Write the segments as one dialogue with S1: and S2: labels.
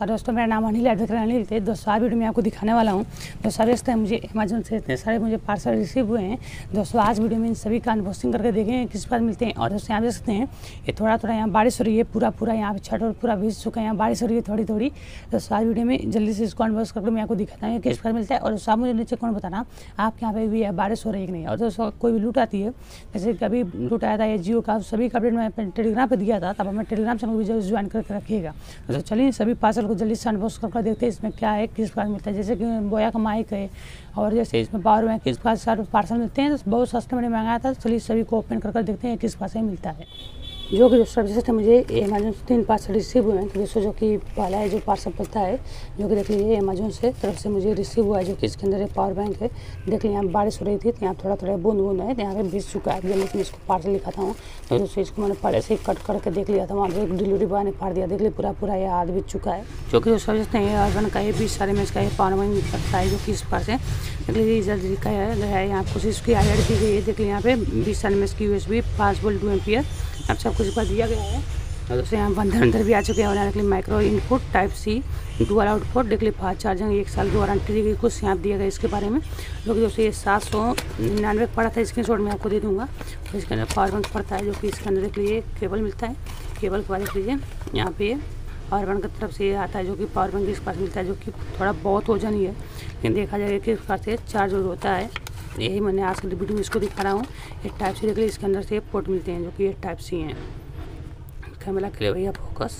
S1: और दोस्तों मेरा नाम अनिल अनिल थे। दोस्तों आज वीडियो में आपको दिखाने वाला हूँ। दोस्तों दोस्तों मुझे अमेजोन से इतने सारे मुझे पार्सल रिसीव हुए हैं। दोस्तों आज वीडियो में इन सभी का अनबॉक्सिंग करके देखें किस बात मिलते हैं। और दोस्तों यहाँ देख सकते हैं ये थोड़ा यहाँ बारिश हो रही है, पूरा यहाँ पे छठ और पूरा भीज चुका है, यहाँ बारिश हो रही है थोड़ी। दोस्तों आज वीडियो में जल्दी से इसको अनबॉक्स करके मैं आपको दिखाता हूँ किस बात मिलता है। और दोस्तों आप मुझे नीचे कौन बताना आपके यहाँ पे भी बारिश हो रही है कि नहीं। और दोस्तों कोई भी लूट आती है, जैसे कभी लूट आया था या जियो का, सभी का अपडेट मैं टेलीग्राम पर दिया था, तब हमें टेलीग्राम चैनल भी जरूर ज्वाइन करके रखिएगा। तो चलिए सभी पार्सल को जल्दी से अनबॉक्स कर देखते हैं इसमें क्या है, किस प्रकार मिलता है। जैसे कि बोया का माइक है और जैसे इसमें पावर बैंक, किस प्रकार सारे पार्सल मिलते हैं। तो बहुत सस्ते मैंने मंगाया था। चलिए सभी को ओपन कर देखते हैं किस प्रकार से मिलता है। जो कि दोस्तों जैसे मुझे अमेजोन से 3 पार्सल रिसीव हुए हैं। तो दोस्तों जो कि पहला है जो पार्सल पड़ता है, जो कि देख लीजिए अमेजोन से तरफ से मुझे रिसीव हुआ है, जो कि इसके अंदर एक पावर बैंक है। देख लीजिए यहाँ बारिश हो रही थी तो यहाँ थोड़ा बूंद है, तो यहाँ पे भीज चुका है। जल्दी मैं इसको पार्सल लिखाता हूँ। तो दोस्तों इसको मैंने पहले से ही कट करके देख लिया था, वहाँ पर डिलीवरी बॉय ने फाड़ दिया। देख लीजिए पूरा ये हाथ बीत चुका है। जो कि दोस्तों समझते हैं अर्बन का ये 20 सारे में इसका ये पावर बैंक करता है, जो कि इस प्रकार से देख लीजिए जल्दी का है। यहाँ कुछ इसकी हाईलाइट की गई है। देख लीजिए यहाँ पे 20 साल में इसकी USB 5 वोल्ट 2 एम्पियर अब सब कुछ पर दिया गया है। और दोस्तों यहाँ अंदर भी आ चुके हैं। और देख लीजिए micro input type C dual output, देख लीजिए फास्ट चार्जिंग, 1 साल की वारंटी दी गई। कुछ यहाँ दिया गया इसके बारे में, जो कि दोस्तों ये 799 पड़ा था। स्क्रीनशॉट मैं आपको दे दूँगा। तो इसके अंदर पावर बैंक पड़ता है, जो कि इसके अंदर देख लीजिए केबल मिलता है। केबल के बाद देख लीजिए यहाँ पे पावर बैंक की तरफ से ये आता है, जो कि पावर बैंक इस पास मिलता है, जो कि थोड़ा बहुत वजन ही है, लेकिन देखा जाएगा कि इस प्रकार से चार्ज होता है। यही मैंने आज की वीडियो में इसको दिखा रहा हूँ। एक टाइप C देख लीजिए इसके अंदर से पोर्ट मिलते हैं, जो कि ये टाइप C हैं। कैमरा के लिए भैया फोकस,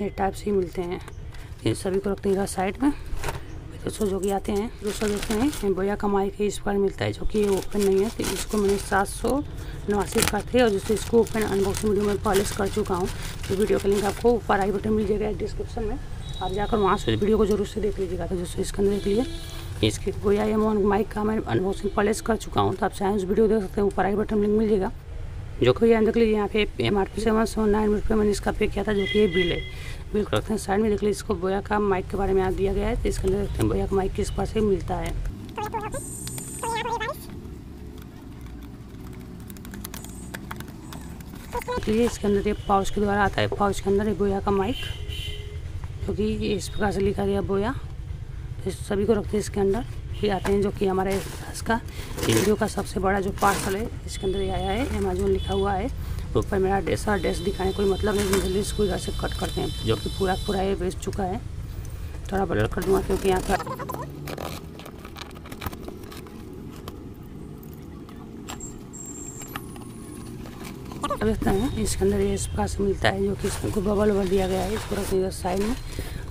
S1: ये टाइप C मिलते हैं। इन सभी को रखते हैं साइड में। दोस्तों जो कि आते हैं दोस्तों देखते हैं बोया का माइक है, इस पर मिलता है, जो कि ये ओपन नहीं है। तो इसको मैंने 789 का थे, और जिससे इसको ओपन अनबॉक्सिंग वीडियो में पॉलिश कर चुका हूँ। तो वीडियो का लिंक आपको ऊपर आई बटन मिल जाएगा डिस्क्रिप्शन में, आप जाकर वहाँ से वीडियो को जरूर से देख लीजिएगा। तो दोस्तों इसके अंदर देख लीजिए इसके बोया या माइक का मैं अनबॉक्सिंग पॉलिश कर चुका हूँ। तो आप चाहें उस वीडियो देख सकते हैं, ऊपर आई बटन लिंक मिल जाएगा। जो कि देख लीजिए यहाँ पे MRP 709 रुपये मैंने इसका पे किया था, जो कि ये बिल है। बिल को रखते हैं साइड में। देख लीजिए इसको बोया का माइक के बारे में यहाँ दिया गया है। तो इसके अंदर देखते हैं बोया का माइक किस पास से मिलता है। देखिए इसके अंदर ये पाउच के द्वारा आता है। पाउच के अंदर ये बोया का माइक, जो कि इस प्रकार से लिखा गया बोया। तो सभी को रखते हैं इसके अंदर। फिर आते हैं जो कि हमारे इसका वीडियो का सबसे बड़ा जो पार्सल है, इसके अंदर ये आया है, अमेजोन लिखा हुआ है। ऊपर मेरा ड्रेस दिखाने कोई मतलब नहीं, जल्दी इसको इधर से कट करते हैं। जो कि पूरा ये बेच चुका है। थोड़ा ब्लर कर दूँगा क्योंकि यहाँ पर देखते हैं इसके अंदर ये इस प्रकार से मिलता है, जो कि इसमें को बबल दिया गया है। इसको रखिए इधर साइड में।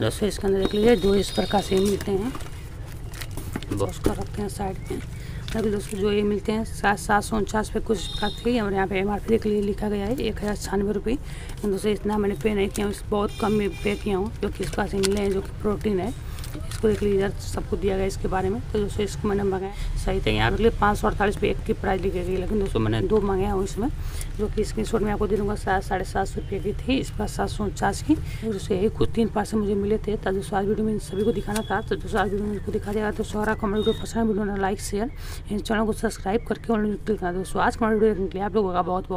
S1: दोस्तों इसके अंदर देख लीजिए 2 इस प्रकार से मिलते हैं। बॉक्स का रखते हैं साइड में। अभी दोस्तों जो ये मिलते हैं 749 पे कुछ प्रकार थे, और यहाँ पे MRP के लिए लिखा गया है 1096 रुपये। दोस्तों इतना मैंने पे नहीं किया हूँ, बहुत कम में पे किया हूँ, जो कि इस प्रकार से मिले हैं, जो कि प्रोटीन है। इसको देख लीजिए इधर सब कुछ दिया गया इसके बारे में। तो दोस्तों इसको मैंने मंगाया सही था। यहाँ पे 548 पे एक की प्राइस लिखी गई, लेकिन दोस्तों मैंने 2 मंगाया हूँ इसमें, जो कि स्क्रीनशॉट में आपको दे दूँगा। 750 रुपये की थी, इस पर 749 की। दोस्तों यही कुछ 3 पार्सल मुझे मिले थे। तो दोस्तों आज वीडियो में सभी को दिखाना था। तो दोस्तों आज वीडियो में इसको दिखा जाएगा। तो सारा कमेंट वीडियो पसंद वीडियो लाइक शेयर, चैनल को सब्सक्राइब करके ऑनलाइन क्लिक करना। दोस्तों आज कमेंट वीडियो देखने के लिए आप लोगों का बहुत